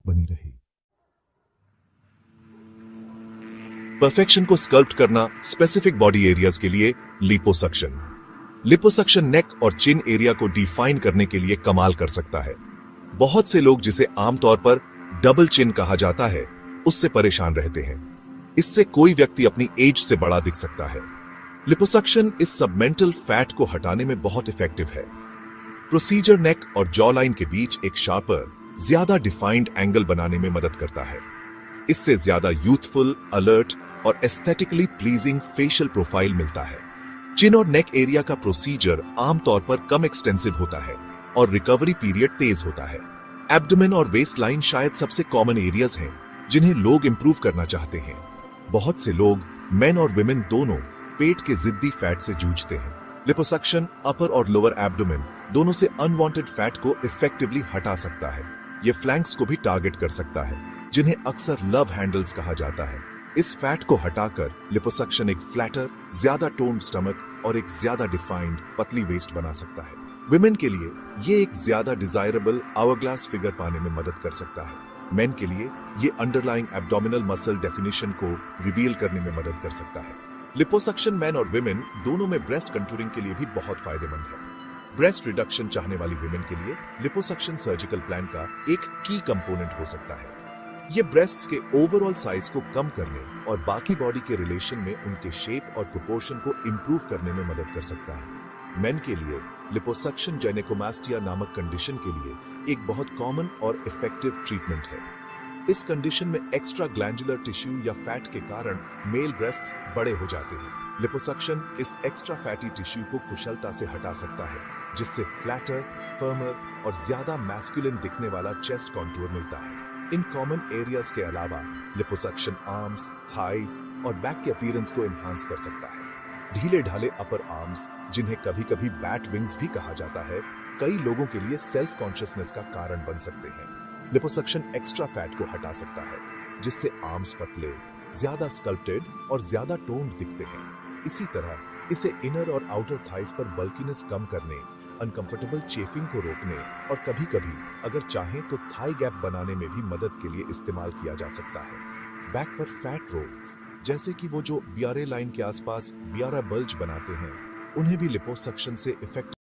बनी रहे। परफेक्शन को स्कल्प्ट करना स्पेसिफिक बॉडी एरियाज के लिए लिपोसक्शन। लिपोसक्शन नेक और चिन एरिया को डिफाइन करने के लिए कमाल कर सकता है। बहुत से लोग, जिसे आमतौर पर डबल चिन कहा जाता है, उससे परेशान रहते हैं। इससे कोई व्यक्ति अपनी एज से बड़ा दिख सकता है। लिपोसक्शन इस सबमेंटल फैट को हटाने में बहुत इफेक्टिव है। प्रोसीजर नेक और जॉ लाइन के बीच एक शार्पर, ज्यादा डिफाइंड एंगल बनाने में मदद करता है। इससे ज्यादा यूथफुल, अलर्ट और एस्थेटिकली प्लीजिंग फेशियल प्रोफाइल मिलता है। चिन और नेक एरिया का प्रोसीजर आमतौर पर कम एक्सटेंसिव होता है और रिकवरी पीरियड तेज होता है। एब्डोमेन और वेस्ट लाइन शायद सबसे कॉमन एरियाज हैं जिन्हें लोग इंप्रूव करना चाहते हैं। बहुत से लोग, मेन और विमेन दोनों, पेट के जिद्दी फैट से जूझते हैं। लिपोसक्शन अपर और लोअर एब्डोमेन दोनों से अनवांटेड फैट को इफेक्टिवली हटा सकता है। यह फ्लैंक्स को भी टारगेट कर सकता है, जिन्हें अक्सर लव हैंडल्स कहा जाता है। इस फैट को हटाकर लिपोसक्शन एक फ्लैटर, ज्यादा टोन्ड स्टमक और एक ज्यादा डिफाइंड पतली वेस्ट बना सकता है। विमेन के लिए ये एक ज्यादा डिजायरेबल आवरग्लास फिगर पाने में मदद कर सकता है। मेन के लिए ये अंडरलाइंग एब्डोमिनल मसल डेफिनेशन को रिवील करने में मदद कर सकता है। लिपोसक्शन मेन और विमेन दोनों में ब्रेस्ट कंटूरिंग के लिए भी बहुत फायदेमंद है। ब्रेस्ट रिडक्शन चाहने वाली विमेन के लिए लिपोसक्शन सर्जिकल प्लान का एक की कंपोनेंट हो सकता है। ये ब्रेस्ट्स के ओवरऑल साइज को कम करने और बाकी बॉडी के रिलेशन में उनके शेप और प्रोपोर्शन को इंप्रूव करने में मदद कर सकता है। मेन के लिए लिपोसक्शन जाइनेकोमास्टिया नामक कंडीशन के लिए एक बहुत कॉमन और इफेक्टिव ट्रीटमेंट है। इस कंडीशन में एक्स्ट्रा ग्लैंडुलर टिश्यू या फैट के कारण मेल ब्रेस्ट्स बड़े हो जाते हैं। लिपोसक्शन इस एक्स्ट्रा फैटी टिश्यू को कुशलता से हटा सकता है, जिससे फ्लैटर, फर्मर और ज्यादा मैस्कुलिन दिखने वाला चेस्ट कॉन्टूर मिलता है। इन कॉमन एरियाज के अलावा लिपोसक्शन आर्म्स, थाइज और बैक के अपीयरेंस को एनहांस कर सकता है। ढीले ढाले अपर आर्म्स, जिन्हें कभी कभी बैट विंग्स भी कहा जाता है, कई लोगों के लिए सेल्फ कॉन्शियसनेस का कारण बन सकते हैं। लिपोसक्शन एक्स्ट्रा फैट को हटा सकता है, जिससे आर्म्स पतले, ज्यादा स्कल्प्टेड और ज्यादा टोन्ड दिखते हैं। इसी तरह इसे इनर और आउटर थाइज पर बल्कीनेस कम करने, अनकंफर्टेबल चेफिंग को रोकने और कभी-कभी अगर चाहें तो थाई गैप बनाने में भी मदद के लिए इस्तेमाल किया जा सकता है। बैक पर फैट रोल्स, जैसे कि वो जो बियारे लाइन के आसपास बियारा बल्ज बनाते हैं, उन्हें भी लिपोसक्शन से इफेक्ट